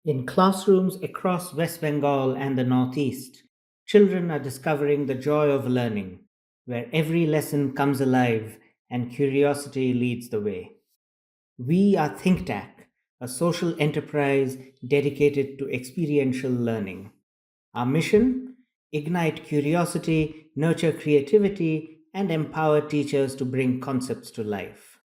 In classrooms across West Bengal and the Northeast, children are discovering the joy of learning, where every lesson comes alive and curiosity leads the way. We are ThinkTac, a social enterprise dedicated to experiential learning. Our mission? Ignite curiosity, nurture creativity, and empower teachers to bring concepts to life.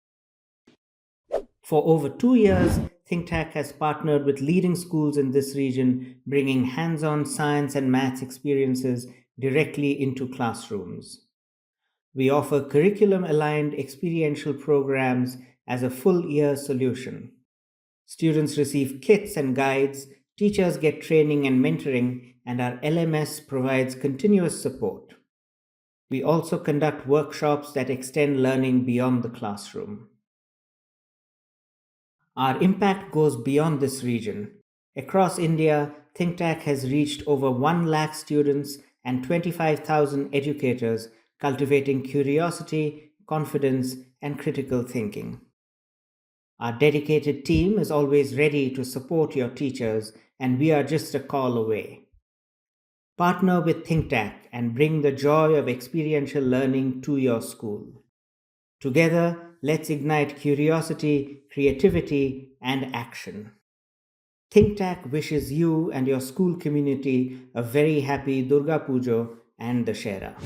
For over 2 years, ThinkTac has partnered with leading schools in this region, bringing hands on science and maths experiences directly into classrooms. We offer curriculum aligned experiential programs as a full year solution. Students receive kits and guides, teachers get training and mentoring, and our LMS provides continuous support. We also conduct workshops that extend learning beyond the classroom. Our impact goes beyond this region. Across India, ThinkTac has reached over 1 lakh students and 25,000 educators, cultivating curiosity, confidence, and critical thinking. Our dedicated team is always ready to support your teachers, and we are just a call away. Partner with ThinkTac and bring the joy of experiential learning to your school. Together, let's ignite curiosity, creativity, and action. ThinkTac wishes you and your school community a very happy Durga Puja and Dashera.